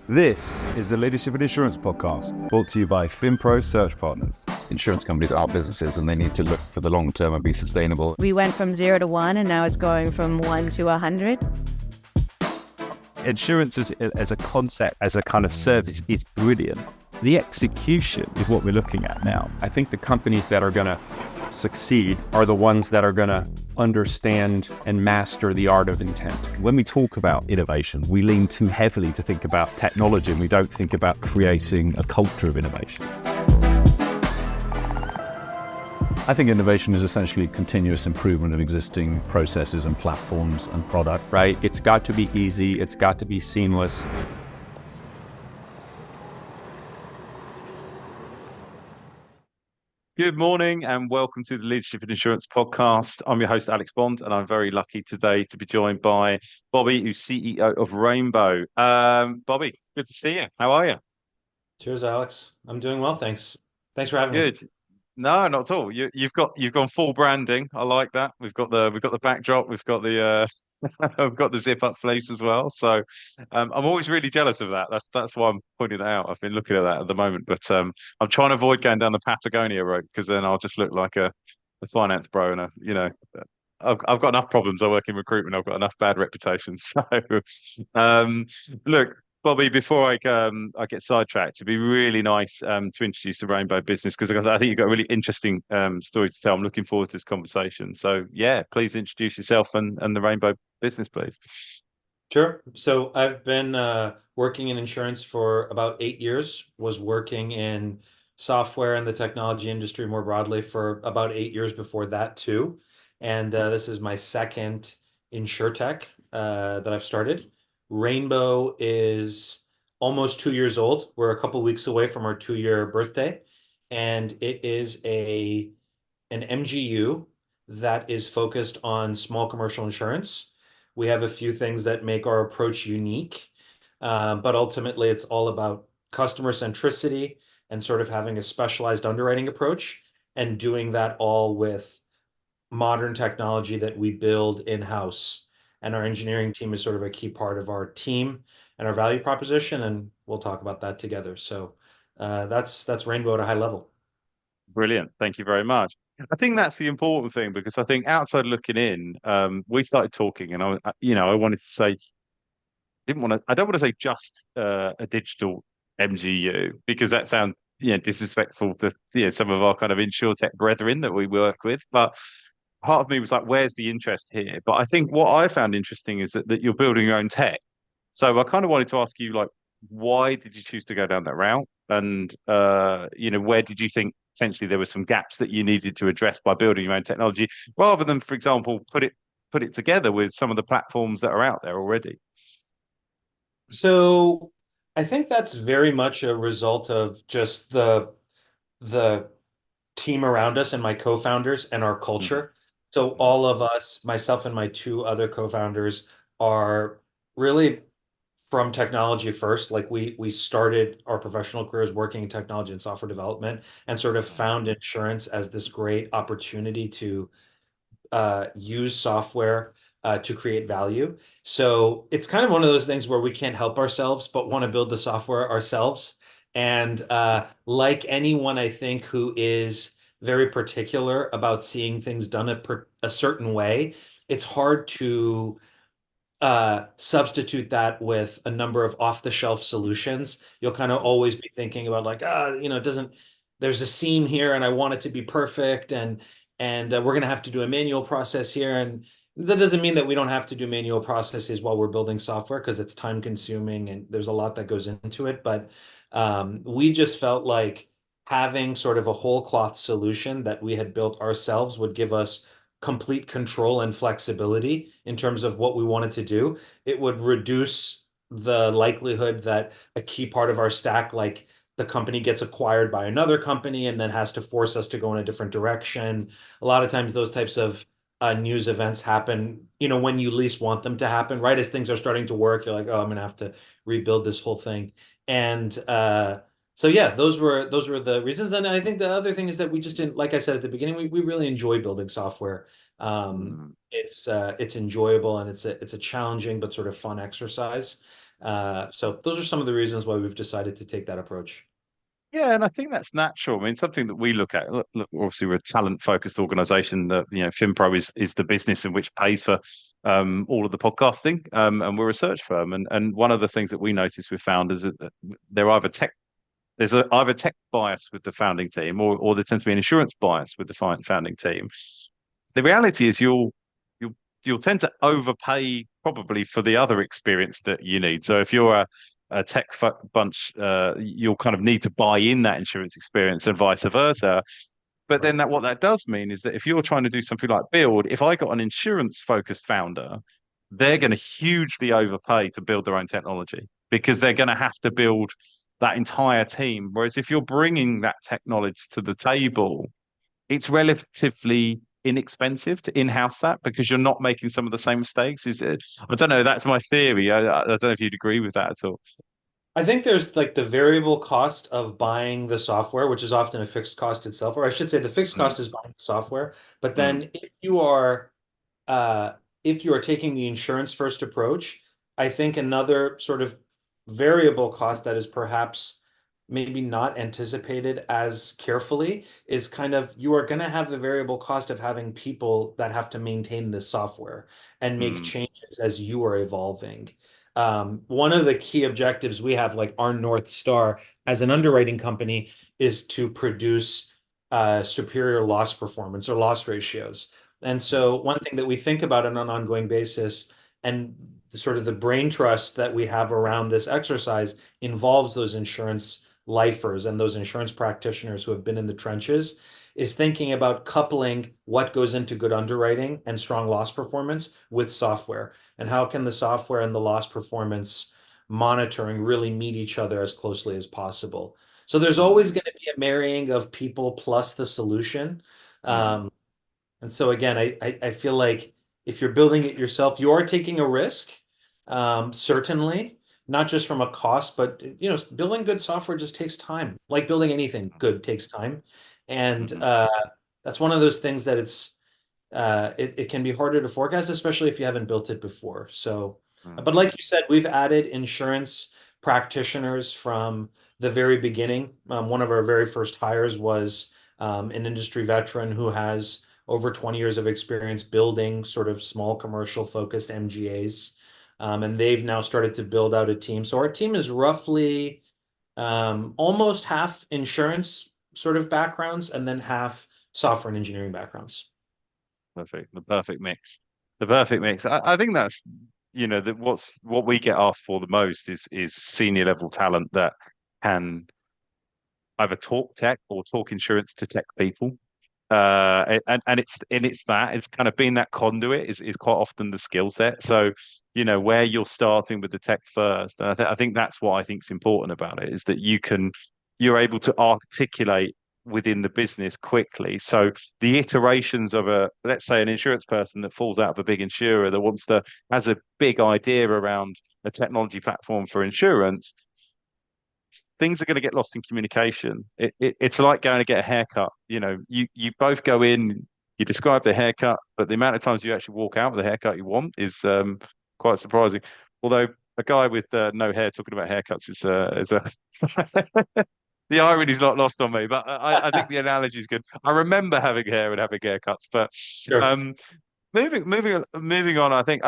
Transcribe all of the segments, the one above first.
This is the Leadership in Insurance podcast, brought to you by FinPro Search Partners. Insurance companies are businesses and they need to look for the long term and be sustainable. We went from 0 to 1 and now it's going from 1 to 100. Insurance as a concept, as a kind of service, is brilliant. The execution is what we're looking at now. I think the companies that are going to succeed are the ones that are going to understand and master the art of intent. When we talk about innovation, we lean too heavily to think about technology and we don't think about creating a culture of innovation. I think innovation is essentially continuous improvement of existing processes and platforms and product. Right? It's got to be easy. It's got to be seamless. Good morning and welcome to the Leadership in Insurance podcast. I'm your host, Alex Bond, and I'm very lucky today to be joined by Bobby, who's CEO of Rainbow. Bobby, good to see you. How are you? Cheers, Alex. I'm doing well, thanks. Thanks for having me. Good. No, not at all. You've gone full branding. I like that. We've got the backdrop. We've got the I've got the zip up fleece as well. So I'm always really jealous of that. That's why I'm pointing it out. I've been looking at that at the moment, but I'm trying to avoid going down the Patagonia road because then I'll just look like a finance bro and I've got enough problems. I work in recruitment. I've got enough bad reputations. So look, Bobby, before I get sidetracked, it'd be really nice to introduce the Rainbow business because I think you've got a really interesting story to tell. I'm looking forward to this conversation. So yeah, please introduce yourself and the Rainbow business, please. Sure. So I've been working in insurance for about 8 years, was working in software and the technology industry more broadly for about 8 years before that too. And this is my second insurtech that I've started. Rainbow is almost 2 years old. We're a couple weeks away from our 2-year birthday, and it is an MGU that is focused on small commercial insurance. We have a few things that make our approach unique, but ultimately it's all about customer centricity and sort of having a specialized underwriting approach and doing that all with modern technology that we build in-house. And our engineering team is sort of a key part of our team and our value proposition, and we'll talk about that together. So that's Rainbow at a high level. Brilliant. Thank you very much. I think that's the important thing because I think outside looking in, we started talking and I wanted to say, I don't want to say just a digital MGU because that sounds disrespectful to some of our kind of insurtech brethren that we work with. But part of me was like, where's the interest here? But I think what I found interesting is that you're building your own tech. So I kind of wanted to ask you, like, why did you choose to go down that route? And where did you think potentially there were some gaps that you needed to address by building your own technology, rather than, for example, put it together with some of the platforms that are out there already? So I think that's very much a result of just the team around us and my co-founders and our culture. So all of us, myself and my two other co-founders, are really from technology first. Like we started our professional careers working in technology and software development and sort of found insurance as this great opportunity to use software to create value. So it's kind of one of those things where we can't help ourselves, but want to build the software ourselves. And like anyone, I think, who is very particular about seeing things done a certain way, it's hard to substitute that with a number of off-the-shelf solutions. You'll kind of always be thinking about like, it doesn't, there's a seam here and I want it to be perfect. And we're going to have to do a manual process here. And that doesn't mean that we don't have to do manual processes while we're building software because it's time consuming and there's a lot that goes into it. But we just felt like having sort of a whole cloth solution that we had built ourselves would give us complete control and flexibility in terms of what we wanted to do. It would reduce the likelihood that a key part of our stack, like the company gets acquired by another company and then has to force us to go in a different direction. A lot of times those types of news events happen, when you least want them to happen, right? As things are starting to work, you're like, oh, I'm going to have to rebuild this whole thing. And so yeah, those were the reasons. And I think the other thing is that we just didn't, like I said at the beginning, we really enjoy building software. It's enjoyable and it's a challenging but sort of fun exercise. So those are some of the reasons why we've decided to take that approach. Yeah, and I think that's natural. I mean, something that we look at. Look, obviously, we're a talent-focused organisation. That FinPro is the business in which pays for all of the podcasting, and we're a search firm. And one of the things that we notice with founders is that they're either tech. Either tech bias with the founding team, or there tends to be an insurance bias with the founding team. The reality is you'll you'll tend to overpay probably for the other experience that you need. So if you're a tech bunch, you'll kind of need to buy in that insurance experience and vice versa. But then what that does mean is that if you're trying to do something like build, if I got an insurance focused founder, they're going to hugely overpay to build their own technology because they're going to have to build that entire team. Whereas if you're bringing that technology to the table, it's relatively inexpensive to in-house that because you're not making some of the same mistakes. Is it? I don't know. That's my theory. I don't know if you'd agree with that at all. I think there's like the variable cost of buying the software, which is often a fixed cost itself, or I should say the fixed Mm, cost is buying the software. But mm, then uh, if you are taking the insurance first approach, I think another sort of variable cost that is perhaps maybe not anticipated as carefully is kind of you are going to have the variable cost of having people that have to maintain the software and make mm, changes as you are evolving. One of the key objectives we have, like our North Star as an underwriting company, is to produce superior loss performance or loss ratios. And mm, so one thing that we think about on an ongoing basis and sort of the brain trust that we have around this exercise involves those insurance lifers and those insurance practitioners who have been in the trenches, is thinking about coupling what goes into good underwriting and strong loss performance with software. And how can the software and the loss performance monitoring really meet each other as closely as possible? So there's always mm, going to be a marrying of people plus the solution. mm, And so again, I feel like if you're building it yourself, you are taking a risk, certainly, not just from a cost, but building good software just takes time. Like building anything good takes time. And mm, that's one of those things that it can be harder to forecast, especially if you haven't built it before. So, mm. but like you said, we've added insurance practitioners from the very beginning. One of our very first hires was an industry veteran who has over 20 years of experience building sort of small commercial focused MGAs. And they've now started to build out a team. So our team is roughly almost half insurance sort of backgrounds and then half software and engineering backgrounds. Perfect. The perfect mix. The perfect mix. I think that's that what we get asked for the most is senior level talent that can either talk tech or talk insurance to tech people. It's kind of being that conduit is quite often the skill set. So, where you're starting with the tech first, and I think that's what I think is important about it is that you're able to articulate within the business quickly. So the iterations of let's say an insurance person that falls out of a big insurer that has a big idea around a technology platform for insurance, things are going to get lost in communication. It's like going to get a haircut. You both go in, you describe the haircut, but the amount of times you actually walk out with the haircut you want is quite surprising. Although a guy with no hair talking about haircuts is a the irony is not lost on me. But I think the analogy is good. I remember having hair and having haircuts, but Sure. um, moving on. I think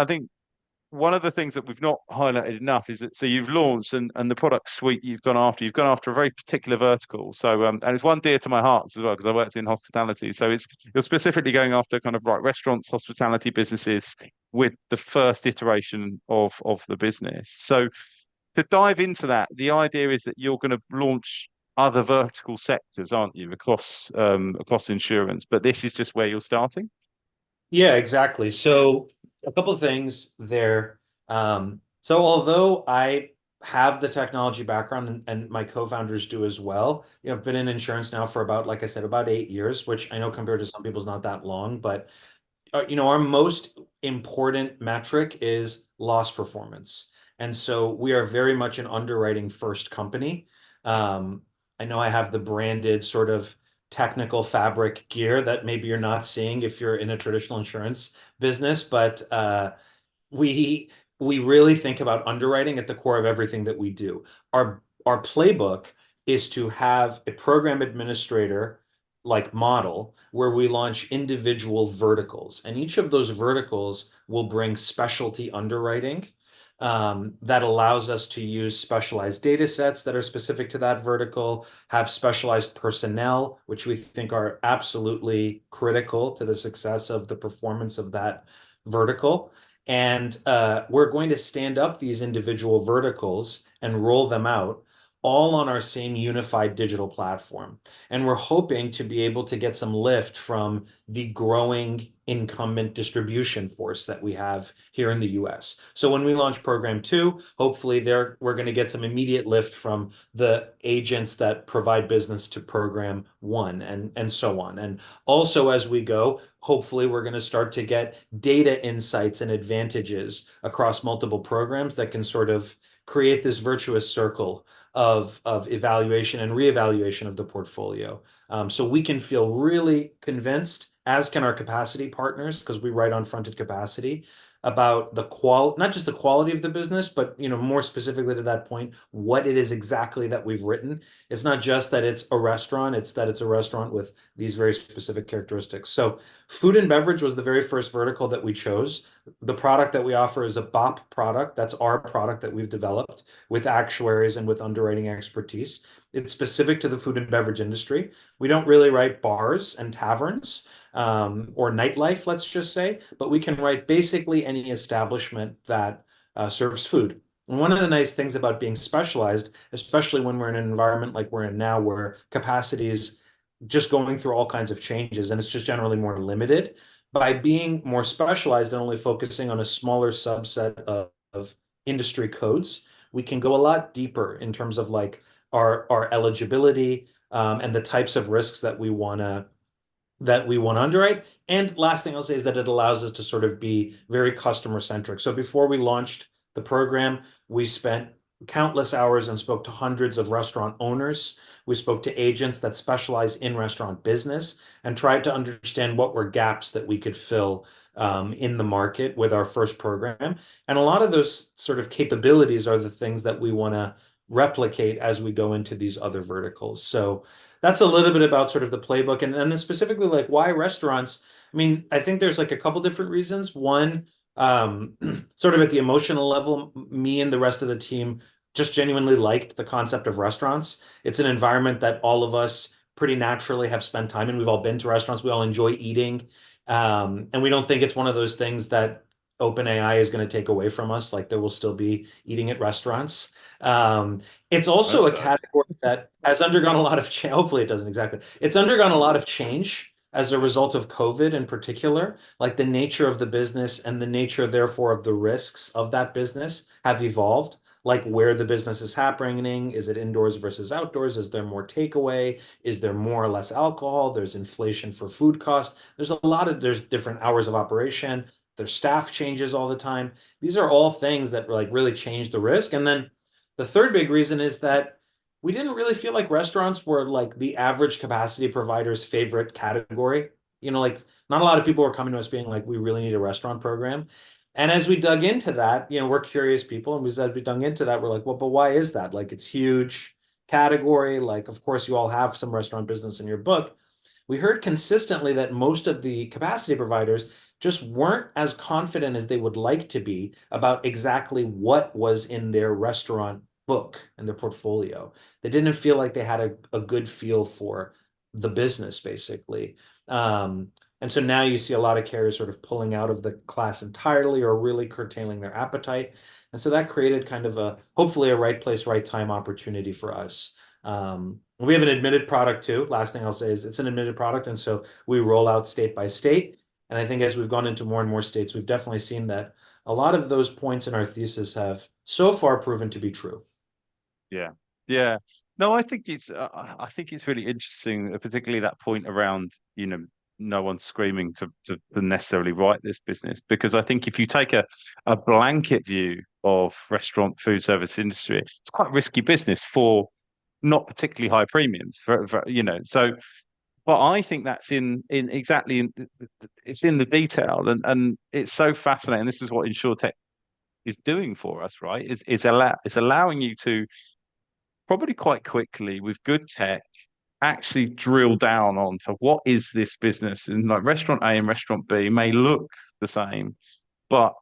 one of the things that we've not highlighted enough is that you've launched and the product suite you've gone after a very particular vertical. So and it's one dear to my heart as well because I worked in hospitality. So you're specifically going after kind of like restaurants, hospitality businesses with the first iteration of the business. So to dive into that, the idea is that you're going to launch other vertical sectors, aren't you, across insurance? But this is just where you're starting. Yeah, exactly. So a couple of things there. So although I have the technology background and my co-founders do as well, I've been in insurance now for about, like I said, about 8 years, which I know compared to some people is not that long, but our most important metric is loss performance. And so we are very much an underwriting first company. Um, I know I have the branded sort of technical fabric gear that maybe you're not seeing if you're in a traditional insurance business, but we we really think about underwriting at the core of everything that we do. Our playbook is to have a program administrator like model where we launch individual verticals, and each of those verticals will bring specialty underwriting that allows us to use specialized data sets that are specific to that vertical, have specialized personnel, which we think are absolutely critical to the success of the performance of that vertical. And we're going to stand up these individual verticals and roll them out all on our same unified digital platform. And we're hoping to be able to get some lift from the growing incumbent distribution force that we have here in the US. So when we launch program 2, hopefully we're going to get some immediate lift from the agents that provide business to program 1 and so on. And also as we go, hopefully we're going to start to get data insights and advantages across multiple programs that can sort of create this virtuous circle of evaluation and reevaluation of the portfolio. So we can feel really convinced, as can our capacity partners, because we write on fronted capacity, about the not just the quality of the business, but more specifically to that point, what it is exactly that we've written. It's not just that it's a restaurant, it's that it's a restaurant with these very specific characteristics. So food and beverage was the very first vertical that we chose. The product that we offer is a BOP product. That's our product that we've developed with actuaries and with underwriting expertise. It's specific to the food and beverage industry. We don't really write bars and taverns or nightlife, let's just say, but we can write basically any establishment that serves food. And one of the nice things about being specialized, especially when we're in an environment like we're in now, where capacity is just going through all kinds of changes and it's just generally more limited, by being more specialized and only focusing on a smaller subset of industry codes, we can go a lot deeper in terms of like our eligibility and the types of risks that we want to underwrite. And last thing I'll say is that it allows us to sort of be very customer centric. So before we launched the program, we spent countless hours and spoke to hundreds of restaurant owners. We spoke to agents that specialize in restaurant business and tried to understand what were gaps that we could fill in the market with our first program. And a lot of those sort of capabilities are the things that we want to replicate as we go into these other verticals. So that's a little bit about sort of the playbook. And then specifically like why restaurants? I mean, I think there's like a couple different reasons. One, sort of at the emotional level, me and the rest of the team just genuinely liked the concept of restaurants. It's an environment that all of us pretty naturally have spent time in. We've all been to restaurants. We all enjoy eating. And we don't think it's one of those things that OpenAI is going to take away from us. Like there will still be eating at restaurants. It's also a category that has undergone a lot of change. Hopefully it doesn't exactly. It's undergone a lot of change as a result of COVID in particular. Like the nature of the business and the nature, therefore, of the risks of that business have evolved. Like where the business is happening, is it indoors versus outdoors? Is there more takeaway? Is there more or less alcohol? There's inflation for food costs. There's different hours of operation. There's staff changes all the time. These are all things that like really change the risk. And then the third big reason is that we didn't really feel like restaurants were like the average capacity provider's favorite category. Like not a lot of people were coming to us being like, we really need a restaurant program. And as we dug into that, we're curious people, and we dug into that, we're like, well, but why is that? Like, it's huge category. Like, of course, you all have some restaurant business in your book. We heard consistently that most of the capacity providers just weren't as confident as they would like to be about exactly what was in their restaurant book and their portfolio. They didn't feel like they had a good feel for the business, basically. And so now you see a lot of carriers sort of pulling out of the class entirely or really curtailing their appetite. And so that created kind of hopefully a right place, right time opportunity for us. We have an admitted product too. Last thing I'll say is it's an admitted product. And so we roll out state by state. And I think as we've gone into more and more states, we've definitely seen that a lot of those points in our thesis have so far proven to be true. Yeah, yeah. No, I think it's really interesting, particularly that point around, no one's screaming to necessarily write this business, because I think if you take a blanket view of restaurant food service industry, it's quite risky business for not particularly high premiums so. But I think that's in exactly it's in the detail, and it's so fascinating. This is what InsurTech is doing for us, right? It's allowing you to probably quite quickly with good tech actually drill down onto what is this business. And like restaurant A and restaurant B may look the same, but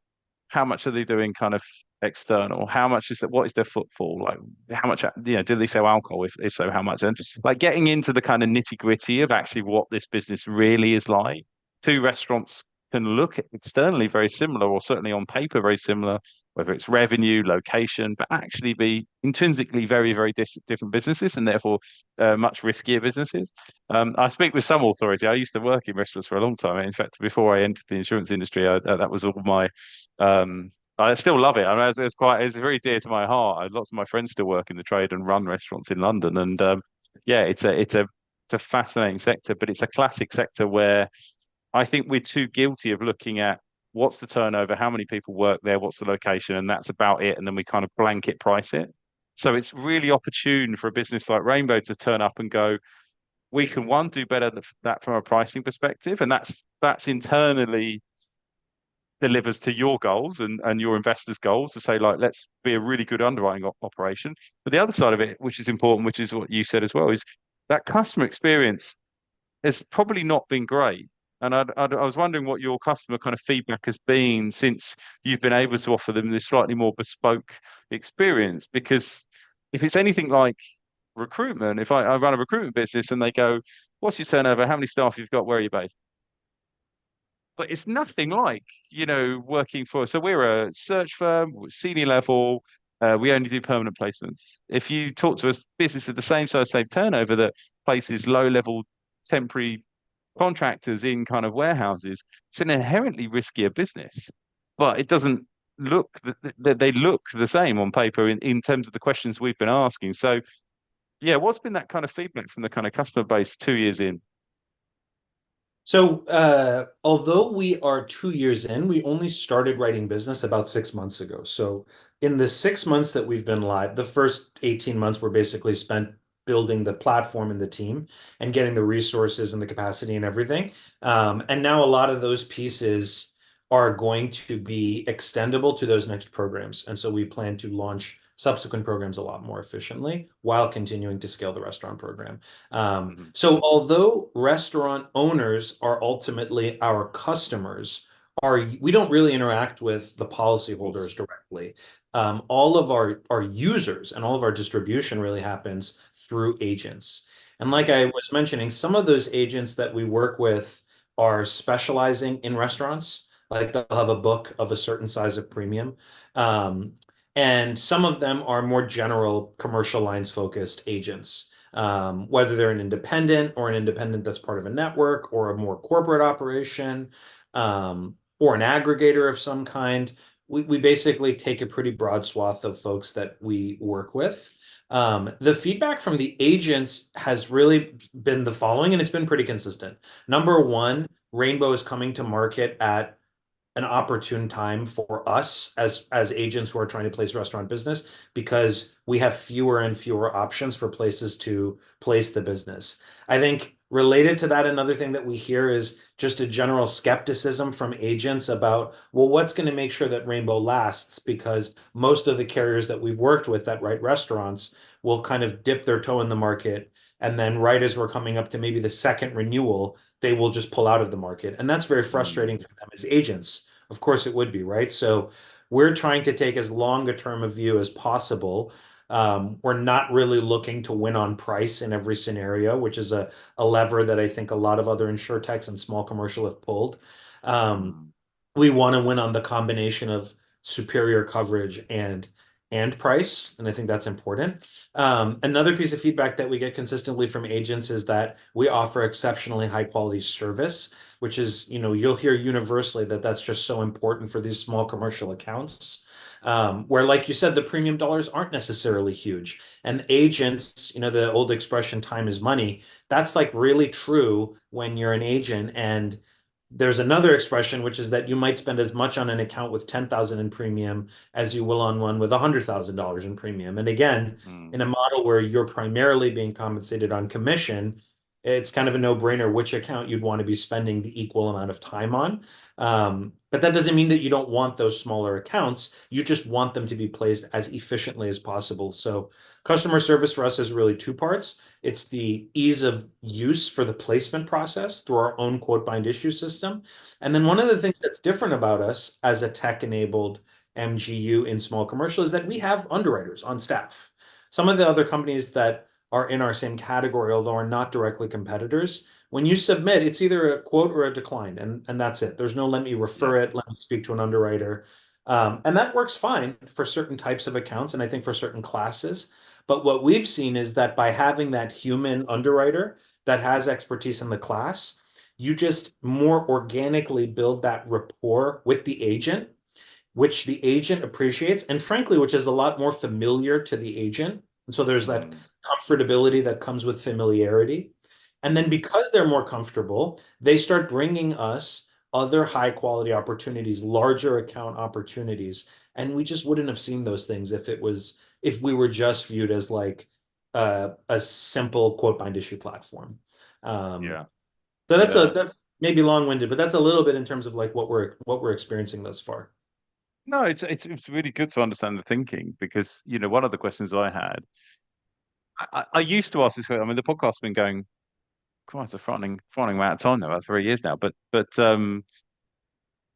how much are they doing kind of external? How much is that? What is their footfall? Like how much, do they sell alcohol? If so, how much? And just like getting into the kind of nitty gritty of actually what this business really is like. Two restaurants can look externally very similar, or certainly on paper very similar, whether it's revenue, location, but actually be intrinsically very, very different businesses, and therefore much riskier businesses. I speak with some authority. I used to work in restaurants for a long time. In fact, before I entered the insurance industry, that was all my. I still love it. I mean, it's very dear to my heart. Lots of my friends still work in the trade and run restaurants in London, and yeah, it's a fascinating sector, but it's a classic sector where I think we're too guilty of looking at what's the turnover, how many people work there, what's the location, and that's about it. And then we kind of blanket price it. So it's really opportune for a business like Rainbow to turn up and go, we can one do better than that from a pricing perspective, and that's internally delivers to your goals and your investors' goals to say like let's be a really good underwriting operation. But the other side of it, which is important, which is what you said as well, is that customer experience has probably not been great. And I was wondering what your customer kind of feedback has been since you've been able to offer them this slightly more bespoke experience. Because if it's anything like recruitment, if I run a recruitment business and they go, what's your turnover? How many staff you've got? Where are you based? But it's nothing like, working for, so we're a search firm, we're senior level, we only do permanent placements. If you talk to a business of the same size, same turnover that places low level temporary contractors in kind of warehouses, it's an inherently riskier business, but it doesn't look they look the same on paper in terms of the questions we've been asking. So yeah, what's been that kind of feedback from the kind of customer base 2 years in? So, although we are 2 years in, we only started writing business about 6 months ago. So, in the 6 months that we've been live, the first 18 months were basically spent building the platform and the team and getting the resources and the capacity and everything. And now a lot of those pieces are going to be extendable to those next programs. And so we plan to launch subsequent programs a lot more efficiently while continuing to scale the restaurant program. So although restaurant owners are ultimately our customers, we don't really interact with the policyholders directly. All of our users and all of our distribution really happens through agents. And like I was mentioning, some of those agents that we work with are specializing in restaurants. Like they'll have a book of a certain size of premium. Um, and some of them are more general commercial lines focused agents, whether they're an independent or an independent that's part of a network or a more corporate operation, or an aggregator of some kind. We basically take a pretty broad swath of folks that we work with. The feedback from the agents has really been the following, and it's been pretty consistent. Number one, Rainbow is coming to market at an opportune time for us as agents who are trying to place restaurant business because we have fewer and fewer options for places to place the business. I think related to that, another thing that we hear is just a general skepticism from agents about, well, what's going to make sure that Rainbow lasts? Because most of the carriers that we've worked with that write restaurants will kind of dip their toe in the market. And then right as we're coming up to maybe the second renewal, they will just pull out of the market. And that's very frustrating for them as agents. Of course it would be, right? So we're trying to take as long a term of view as possible. We're not really looking to win on price in every scenario, which is a lever that I think a lot of other insurtechs and small commercial have pulled. We want to win on the combination of superior coverage and price, and I think that's important. Another piece of feedback that we get consistently from agents is that we offer exceptionally high quality service, which is, you'll hear universally that that's just so important for these small commercial accounts, where, like you said, the premium dollars aren't necessarily huge. And agents, the old expression, time is money, that's like really true when you're an agent. And there's another expression, which is that you might spend as much on an account with 10,000 in premium as you will on one with $100,000 in premium. And again, in a model where you're primarily being compensated on commission, it's kind of a no-brainer which account you'd want to be spending the equal amount of time on. But that doesn't mean that you don't want those smaller accounts. You just want them to be placed as efficiently as possible. So customer service for us is really two parts. It's the ease of use for the placement process through our own quote bind issue system. And then one of the things that's different about us as a tech-enabled MGU in small commercial is that we have underwriters on staff. Some of the other companies that are in our same category, although are not directly competitors, when you submit, it's either a quote or a decline, and that's it. There's no let me refer it, let me speak to an underwriter. And that works fine for certain types of accounts, and I think for certain classes. But what we've seen is that by having that human underwriter that has expertise in the class, you just more organically build that rapport with the agent, which the agent appreciates, and frankly, which is a lot more familiar to the agent. And so there's that comfortability that comes with familiarity. And then because they're more comfortable, they start bringing us other high quality opportunities, larger account opportunities. And we just wouldn't have seen those things if we were just viewed as like a simple quote bind issue platform. Yeah. So that's Yeah. that's maybe long-winded, but that's a little bit in terms of like what we're experiencing thus far. No, it's really good to understand the thinking because one of the questions I had, I used to ask this question. I mean, the podcast's been going quite a frightening amount of time now, about 3 years now. But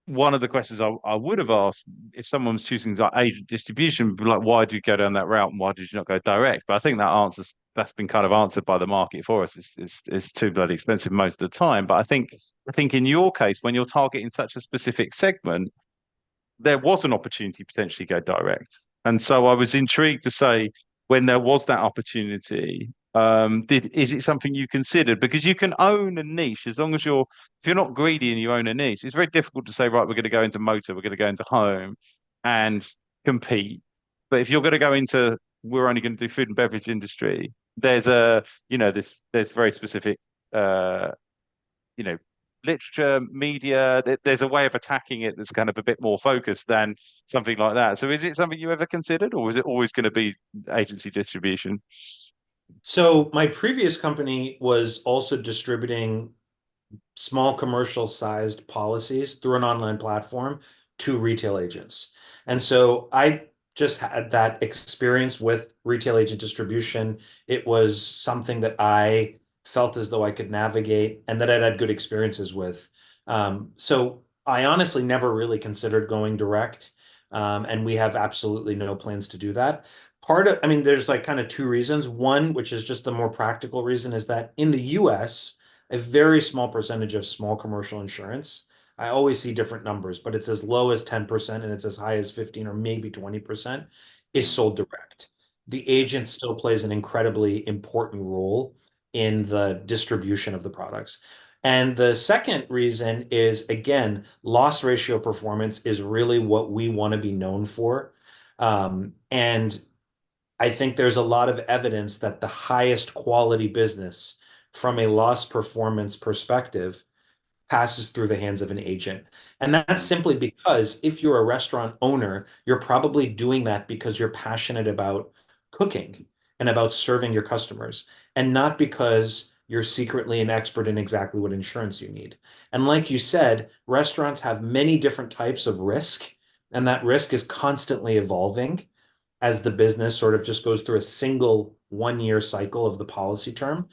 one of the questions I would have asked if someone was choosing like agent distribution, would be like, why did you go down that route and why did you not go direct? But I think that's been kind of answered by the market for us. It's too bloody expensive most of the time. But I think in your case, when you're targeting such a specific segment, there was an opportunity potentially go direct. And so I was intrigued to say when there was that opportunity, is it something you considered? Because you can own a niche as long as if you're not greedy and you own a niche, it's very difficult to say, right, we're going to go into motor, we're going to go into home and compete. But if you're going to go into, we're only going to do food and beverage industry, there's very specific, uh, you know, literature, media. There's a way of attacking it that's kind of a bit more focused than something like that. So is it something you ever considered, or is it always going to be agency distribution? So my previous company was also distributing small commercial sized policies through an online platform to retail agents. And so I just had that experience with retail agent distribution. It was something that I felt as though I could navigate and that I'd had good experiences with. So I honestly never really considered going direct. And we have absolutely no plans to do that. I mean, there's like kind of two reasons. One, which is just the more practical reason, is that in the US, a very small percentage of small commercial insurance. I always see different numbers, but it's as low as 10% and it's as high as 15 or maybe 20% is sold direct. The agent still plays an incredibly important role in the distribution of the products. And the second reason is, again, loss ratio performance is really what we want to be known for. And I think there's a lot of evidence that the highest quality business from a loss performance perspective passes through the hands of an agent. And that's simply because if you're a restaurant owner, you're probably doing that because you're passionate about cooking and about serving your customers, and not because you're secretly an expert in exactly what insurance you need. And like you said, restaurants have many different types of risk, and that risk is constantly evolving as the business sort of just goes through a single 1 year cycle of the policy term.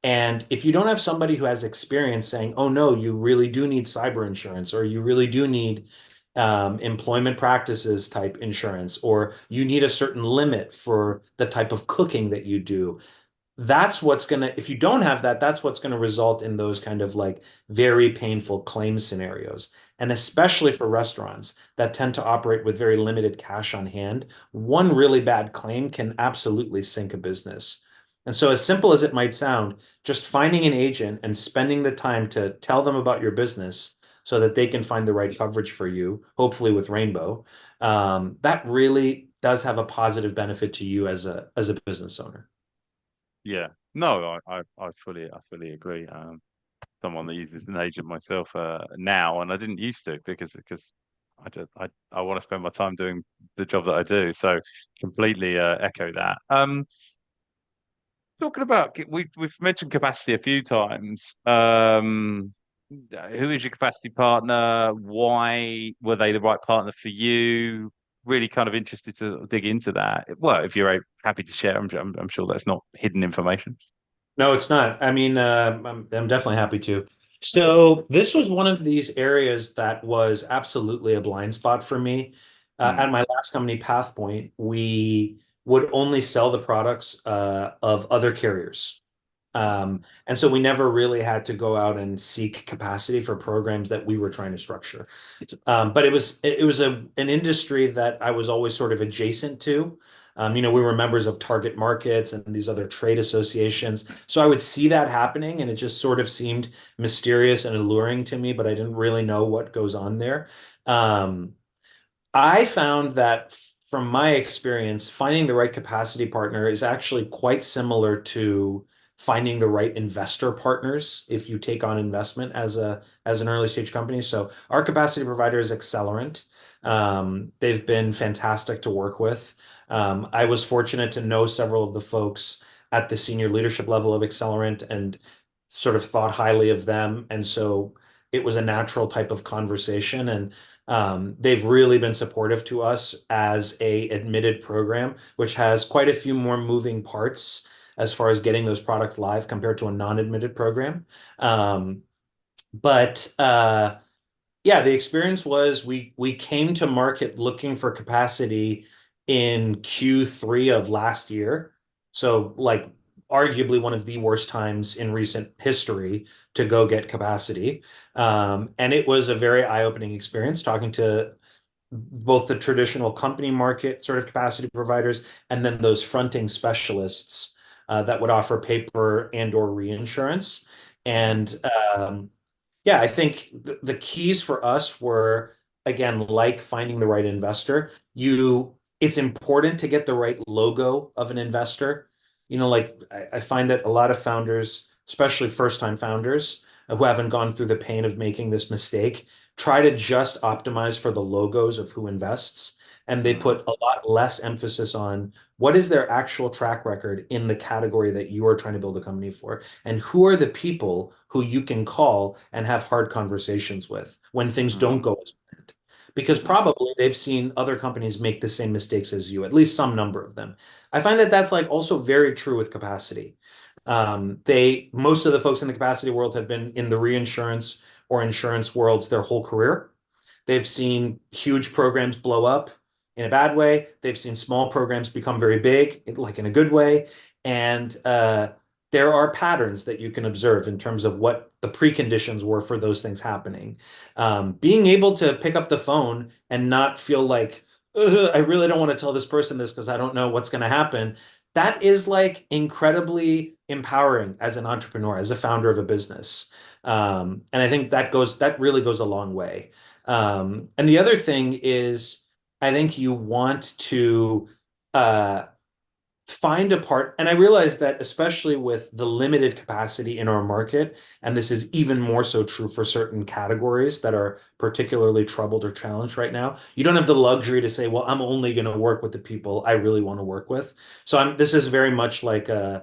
And if you don't have somebody who has experience saying, oh no, you really do need cyber insurance, or you really do need employment practices type insurance, or you need a certain limit for the type of cooking that you do, if you don't have that, that's what's going to result in those kind of like very painful claim scenarios. And especially for restaurants that tend to operate with very limited cash on hand, one really bad claim can absolutely sink a business. And so, as simple as it might sound, just finding an agent and spending the time to tell them about your business so that they can find the right coverage for you, hopefully with Rainbow, that really does have a positive benefit to you as a business owner. Yeah. No, I fully agree. Someone that uses an agent myself now, and I didn't used to because I want to spend my time doing the job that I do. So completely echo that. talking about we've mentioned capacity a few times. Who is your capacity partner? Why were they the right partner for you? Really kind of interested to dig into that. Well, if you're happy to share, I'm sure that's not hidden information. No, it's not. I mean, I'm definitely happy to. So this was one of these areas that was absolutely a blind spot for me. At Mm, my last company, PathPoint, we would only sell the products of other carriers. And so we never really had to go out and seek capacity for programs that we were trying to structure. But it was an industry that I was always sort of adjacent to. We were members of target markets and these other trade associations. So I would see that happening, and it just sort of seemed mysterious and alluring to me, but I didn't really know what goes on there. Um, I found that from my experience, finding the right capacity partner is actually quite similar to finding the right investor partners if you take on investment as an early stage company. So our capacity provider is Accelerant. They've been fantastic to work with. I was fortunate to know several of the folks at the senior leadership level of Accelerant and sort of thought highly of them. And so it was a natural type of conversation. And they've really been supportive to us as a admitted program, which has quite a few more moving parts as far as getting those products live compared to a non-admitted program. Um, but yeah, the experience was we came to market looking for capacity in Q3 of last year. So like arguably one of the worst times in recent history to go get capacity. And it was a very eye-opening experience talking to both the traditional company market sort of capacity providers and then those fronting specialists that would offer paper and or reinsurance. mm, And yeah, I think the keys for us were, again, like finding the right investor. It's important to get the right logo of an investor. Like I find that a lot of founders, especially first-time founders who haven't gone through the pain of making this mistake, try to just optimize for the logos of who invests. And they mm, put a lot less emphasis on what is their actual track record in the category that you are trying to build a company for. And who are the people who you can call and have hard conversations with when things don't mm, go as planned? Because mm, probably they've seen other companies make the same mistakes as you, at least some number of them. I find that that's like also very true with capacity. Most of the folks in the capacity world have been in the reinsurance or insurance worlds their whole career. They've seen huge programs blow up in a bad way. They've seen small programs become very big, like in a good way. And there are patterns that you can observe in terms of what the preconditions were for those things happening. Being able to pick up the phone and not feel like, "Ugh, I really don't want to tell this person this because I don't know what's going to happen." That is like incredibly empowering as an entrepreneur, as a founder of a business. And I think that really goes a long way. And the other thing is, I think you want to uh, find a part, and I realize that especially with the limited capacity in our market, and this is even more so true for certain categories that are particularly troubled or challenged right now, you don't have the luxury to say, well, I'm only going to work with the people I really want to work with. So this is very much like uh,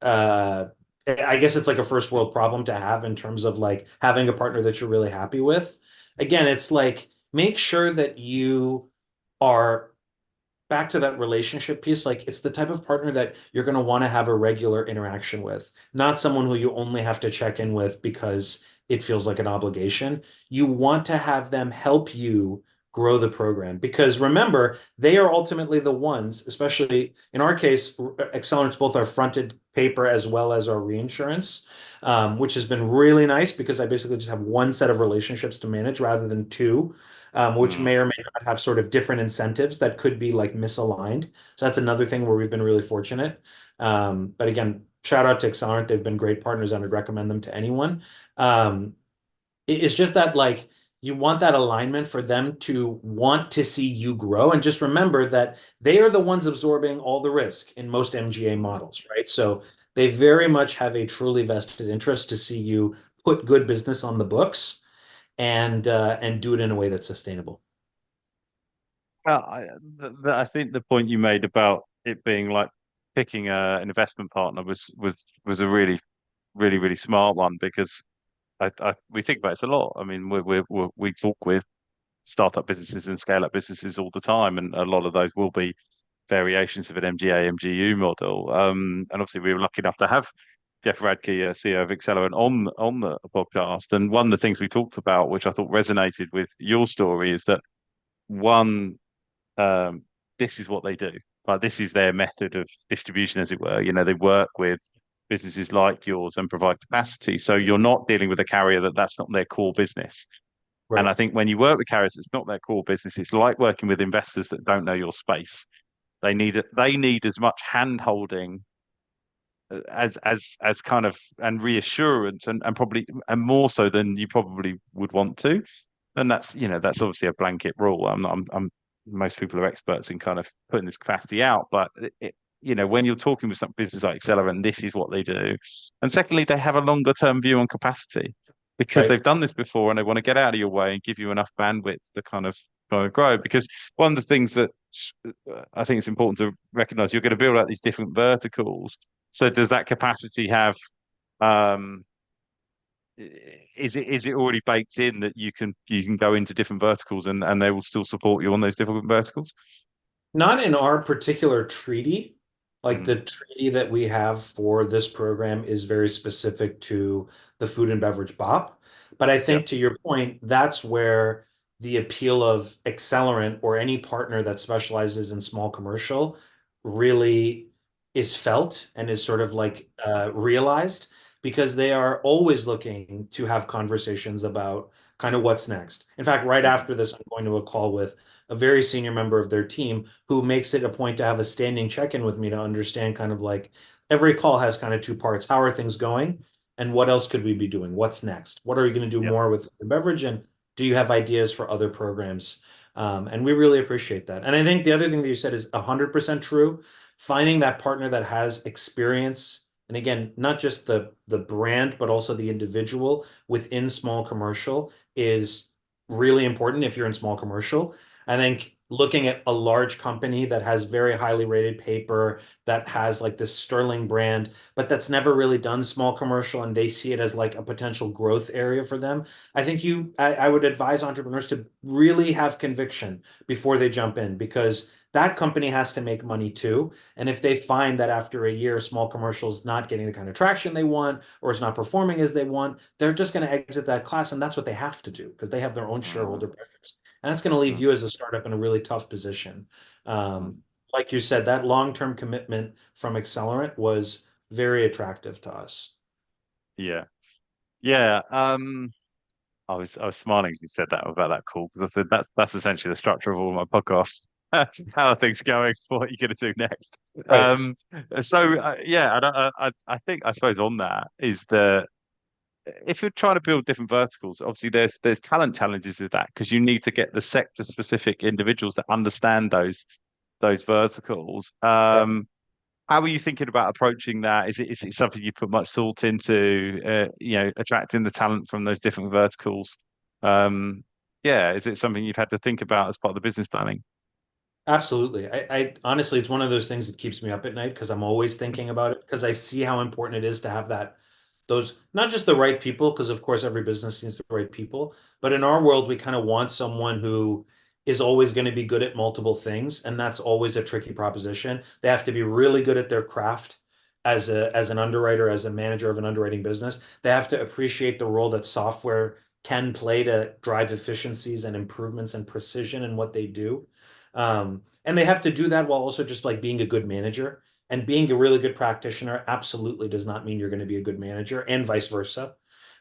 I guess it's like a first world problem to have in terms of like having a partner that you're really happy with. Again, it's like make sure that you are back to that relationship piece. Like it's the type of partner that you're going to want to have a regular interaction with, not someone who you only have to check in with because it feels like an obligation. You want to have them help you grow the program because remember, they are ultimately the ones, especially in our case, Accelerants both our fronted paper as well as our reinsurance, which has been really nice because I basically just have one set of relationships to manage rather than two, which mm. may or may not have sort of different incentives that could be like misaligned. So that's another thing where we've been really fortunate. But again, shout out to Accelerant. They've been great partners. I would recommend them to anyone. Um, it's just that like you want that alignment for them to want to see you grow. And just remember that they are the ones absorbing all the risk in most MGA models, right? So they very much have a truly vested interest to see you put good business on the books and do it in a way that's sustainable. I think the point you made about it being like picking an investment partner was a really smart one, because we think about it a lot. I mean, we talk with startup businesses and scale up businesses all the time, and a lot of those will be variations of an MGA MGU model. And obviously, we were lucky enough to have Jeff Radke, CEO of Accelerant, on the podcast. And one of the things we talked about, which I thought resonated with your story, is that one, this is what they do. Like, this is their method of distribution, as it were. You know, they work with businesses like yours and provide capacity. So you're not dealing with a carrier that's not their core business. Right. And I think when you work with carriers, it's not their core business. It's like working with investors that don't know your space. They need as much hand holding as kind of, and reassurance, and probably, and more so than you probably would want to. And that's, that's obviously a blanket rule. Most people are experts in kind of putting this capacity out, but when you're talking with some business like Accelerant, this is what they do. And secondly, they have a longer term view on capacity, because Right. they've done this before, and they want to get out of your way and give you enough bandwidth to kind of grow. Because one of the things that I think it's important to recognize, you're going to build out these different verticals. So does that capacity have, um, is it already baked in that you can go into different verticals, and they will still support you on those different verticals? Not in our particular treaty. Like, Mm, the treaty that we have for this program is very specific to the food and beverage BOP. But I yeah. think, to your point, that's where the appeal of Accelerant or any partner that specializes in small commercial really is felt and is sort of like realized, because they are always looking to have conversations about kind of what's next. In fact, right Mhm. after this, I'm going to a call with a very senior member of their team who makes it a point to have a standing check-in with me to understand, kind of like, every call has kind of two parts. How are things going? And what else could we be doing? What's next? What are you going to do Yeah. more with the beverage? And do you have ideas for other programs? And we really appreciate that. And I think the other thing that you said is 100% true. Finding that partner that has experience, and again, not just the brand, but also the individual within small commercial, is really important if you're in small commercial. I think looking at a large company that has very highly rated paper, that has like this sterling brand, but that's never really done small commercial, and they see it as like a potential growth area for them. I think I would advise entrepreneurs to really have conviction before they jump in, because that company has to make money too. And if they find that after a year, small commercial is not getting the kind of traction they want, or it's not performing as they want, they're just going to exit that class. And that's what they have to do, because they have their own Mm, shareholder pressures. And that's going to leave mm, you as a startup in a really tough position. mm. Like you said, that long-term commitment from Accelerant was very attractive to us. Yeah. Yeah. I was smiling as you said that about that call, because I said that's essentially the structure of all my podcasts. How are things going? What are you going to do next? Right. Yeah, and I think, I suppose, on that is that if you're trying to build different verticals, obviously there's talent challenges with that, because you need to get the sector specific individuals that understand those verticals. Yep. How are you thinking about approaching that? Is it something you put much thought into, attracting the talent from those different verticals? Yeah, is it something you've had to think about as part of the business planning? Absolutely. I honestly, it's one of those things that keeps me up at night, because I'm always thinking about it, because I see how important it is to have those, not just the right people, because of course every business needs the right people, but in our world, we kind of want someone who is always going to be good at multiple things. And that's always a tricky proposition. They have to be really good at their craft as an underwriter, as a manager of an underwriting business. They have to appreciate the role that software can play to drive efficiencies and improvements and precision in what they do. And they have to do that while also just like being a good manager. And being a really good practitioner absolutely does not mean you're going to be a good manager, and vice versa.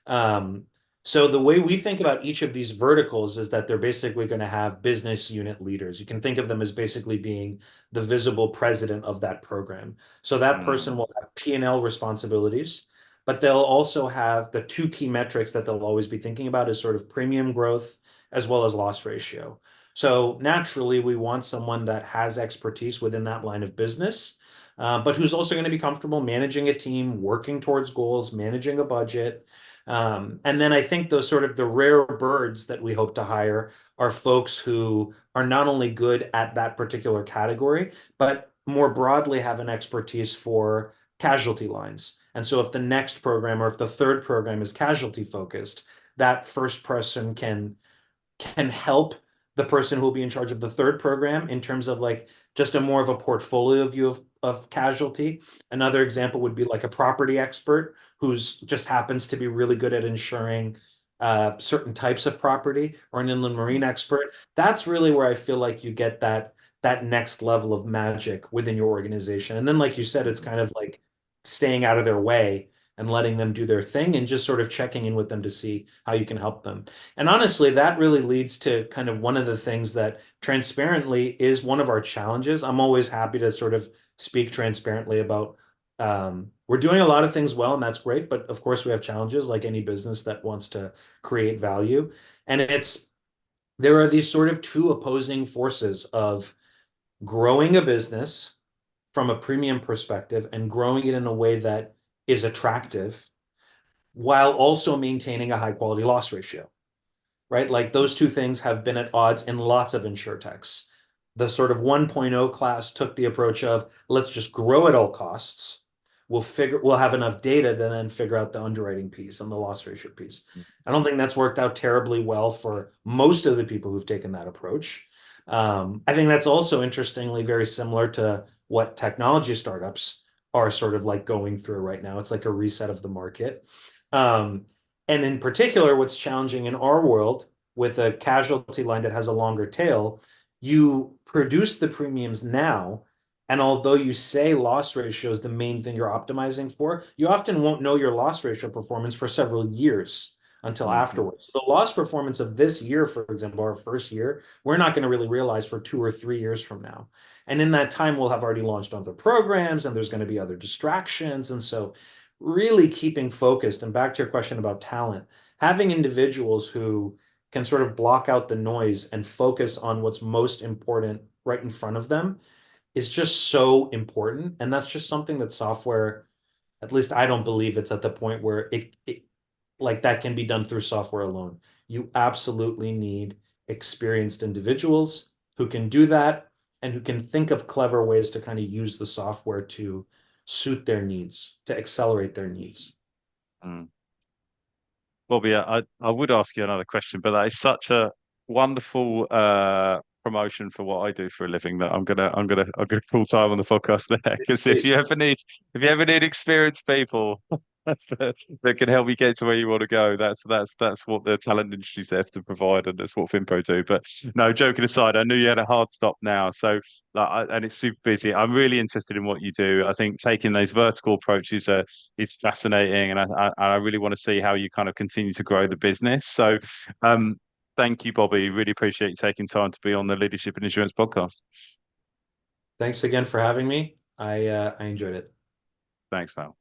Um, so the way we think about each of these verticals is that they're basically going to have business unit leaders. You can think of them as basically being the visible president of that program. So that person Mm, will have P&L responsibilities, but they'll also have the two key metrics that they'll always be thinking about is sort of premium growth as well as loss ratio. So naturally, we want someone that has expertise within that line of business, but who's also going to be comfortable managing a team, working towards goals, managing a budget. And then I think those sort of the rare birds that we hope to hire are folks who are not only good at that particular category, but more broadly have an expertise for casualty lines. And so if the next program or if the third program is casualty focused, that first person can help the person who will be in charge of the third program in terms of like just a more of a portfolio view of casualty. Another example would be like a property expert who's just happens to be really good at insuring certain types of property, or an inland marine expert. That's really where I feel like you get that next level of magic within your organization. And then, like you said, it's kind of like staying out of their way and letting them do their thing and just sort of checking in with them to see how you can help them. And honestly, that really leads to kind of one of the things that transparently is one of our challenges. I'm always happy to sort of speak transparently about we're doing a lot of things well, and that's great. But of course, we have challenges like any business that wants to create value. And there are these sort of two opposing forces of growing a business from a premium perspective and growing it in a way that is attractive while also maintaining a high quality loss ratio, right? Like those two things have been at odds in lots of insurtechs. The sort of 1.0 class took the approach of let's just grow at all costs. We'll have enough data to then figure out the underwriting piece and the loss ratio piece. I don't think that's worked out terribly well for most of the people who've taken that approach. I think that's also interestingly very similar to what technology startups are sort of like going through right now. It's like a reset of the market. Um, and in particular, what's challenging in our world with a casualty line that has a longer tail, you produce the premiums now. And although you say loss ratio is the main thing you're optimizing for, you often won't know your loss ratio performance for several years until afterwards. The loss performance of this year, for example, our first year, we're not going to really realize for 2 or 3 years from now. And in that time, we'll have already launched other programs and there's going to be other distractions. And so really keeping focused, and back to your question about talent, having individuals who can sort of block out the noise and focus on what's most important right in front of them is just so important. And that's just something that software, at least I don't believe it's at the point where it like that can be done through software alone. You absolutely need experienced individuals who can do that and who can think of clever ways to kind of use the software to suit their needs, to accelerate their needs. Mm. Bobby, I would ask you another question, but that is such a wonderful promotion for what I do for a living that I'm gonna full time on the podcast there. Because if you ever need experienced people that can help you get to where you want to go, that's what the talent industry's there to provide, and that's what Finpro do. But no, joking aside, I knew you had a hard stop now, so and it's super busy. I'm really interested in what you do. I think taking those vertical approaches is fascinating, and I really want to see how you kind of continue to grow the business. So, thank you, Bobby. Really appreciate you taking time to be on the Leadership and Insurance podcast. Thanks again for having me. I enjoyed it. Thanks, Val.